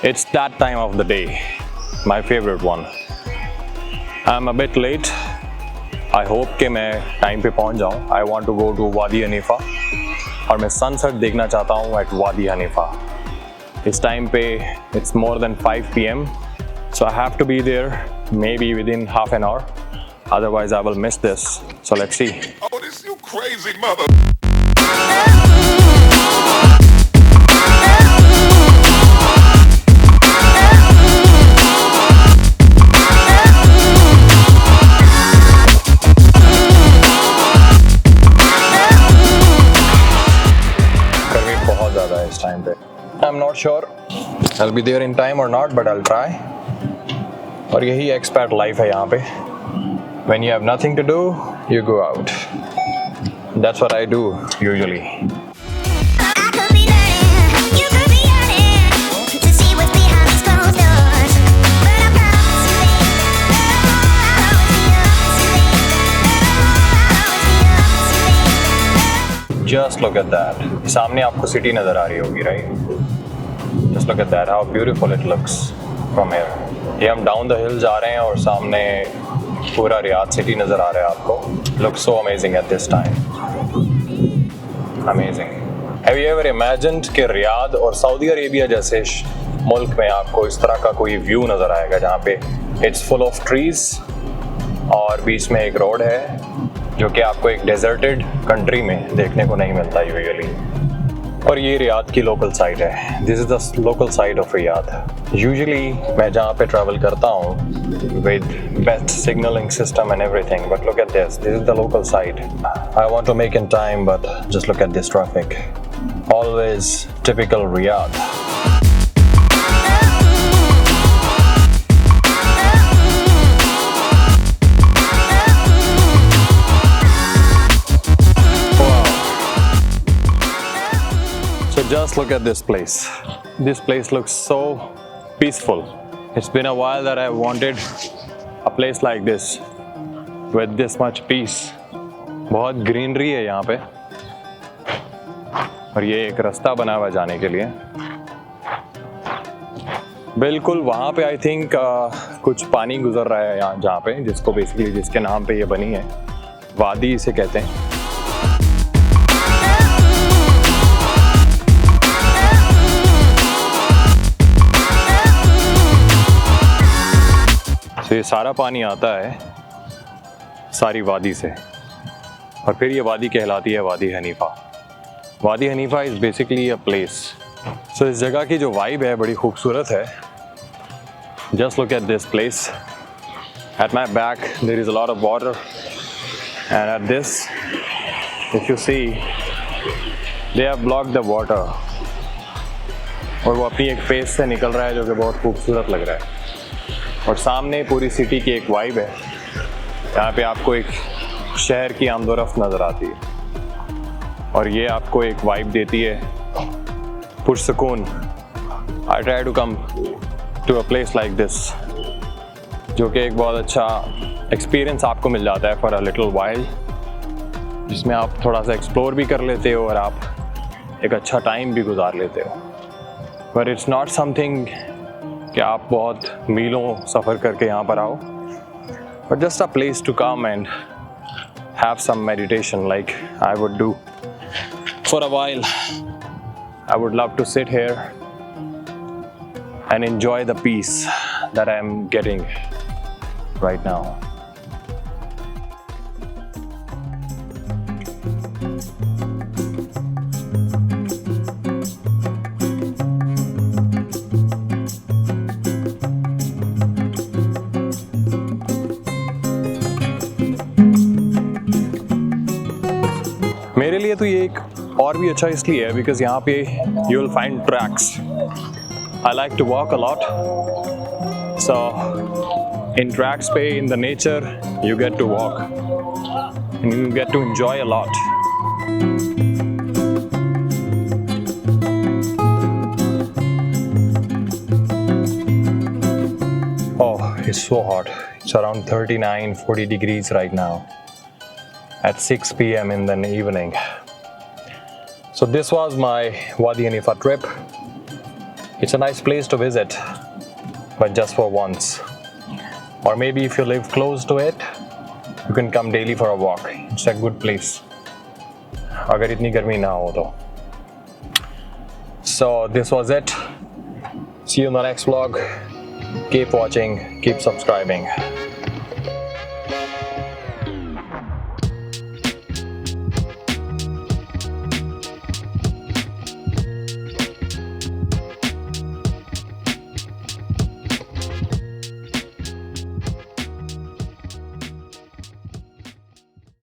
It's that time of the day, my favorite one. I'm a bit late. I hope कि मैं time पे पहुंच जाऊं. I want to go to वादी Hanifa और मैं सनसेट देखना चाहता हूं at वादी हनीफा. इस टाइम पे it's more than 5 p.m. So I have to be there maybe within half an hour. Otherwise I will miss this. So let's see. Oh, this you crazy mother. I'm not sure I'll be there in time or not, but I'll try. और यही expat life है यहाँ पे. When you have nothing to do, you go out. That's what I do usually. Just look at that. सामने आपको city नज़र आ रही होगी, right? Just look at that. How beautiful it looks from here. ये हम down the hill जा रहे हैं और सामने पूरा रियाद सिटी नज़र आ रहा है आपको. Looks so amazing at this time. Amazing. Have you ever imagined कि रियाद और सऊदी अरेबिया जैसे मुल्क में आपको इस तरह का कोई व्यू नज़र आएगा जहाँ पे it's full of trees और बीच में एक रोड है जो कि आपको एक डेजर्टेड कंट्री में देखने को नहीं मिलता यूजुअली. और ये रियाद की लोकल साइड है. This is the local side of Riyadh. Usually मैं जहाँ पे ट्रैवल करता हूँ with best signalling system and everything, but look at this is the local side. I want to make in time but just look at this traffic. Always typical Riyadh. Just look at this place. This place looks so peaceful. It's been a while that I wanted a place like this with this much peace. बहुत greenery है यहाँ पे और ये एक रास्ता बना हुआ जाने के लिए. बिल्कुल वहाँ पे I think कुछ पानी गुजर रहा है यहाँ जहाँ पे जिसको बेसिकली जिसके नाम पे ये बनी है वादी इसे कहते हैं. तो ये सारा पानी आता है सारी वादी से और फिर ये वादी कहलाती है Wadi Hanifa. Wadi Hanifa is basically a place. So इस जगह की जो वाइब है बड़ी खूबसूरत है. Just look at this place. At my back there is a lot of water and at this if you see they have blocked the water और वो अपनी एक फेस से निकल रहा है जो कि बहुत खूबसूरत लग रहा है. और सामने पूरी सिटी की एक वाइब है. यहाँ पे आपको एक शहर की आमदोरफ्त नज़र आती है और ये आपको एक वाइब देती है पुरसुकून. I try to come to a place like this जो कि एक बहुत अच्छा एक्सपीरियंस आपको मिल जाता है फॉर अ लिटिल वाइल, जिसमें आप थोड़ा सा एक्सप्लोर भी कर लेते हो और आप एक अच्छा टाइम भी गुजार लेते हो. बट इट्स नॉट समथिंग कि आप बहुत मीलों सफ़र करके यहाँ पर आओ, but just a place to come and have some meditation like I would do for a while. I would love to sit here and enjoy the peace that I am getting right now. मेरे लिए तो ये एक और भी अच्छा इसलिए है बिकॉज यहाँ पे you will find tracks. I like to walk a lot. So इन ट्रैक्स पे in the nature you get to walk and you get to enjoy a lot. Oh, it's so hot. It's around 39-40 degrees right now at 6 p.m. in the evening. So this was my Wadi Hanifa trip. It's a nice place to visit, but just for once. Or maybe if you live close to it, you can come daily for a walk. It's a good place. अगर इतनी गर्मी ना हो तो. So this was it. See you in the next vlog. Keep watching, keep subscribing.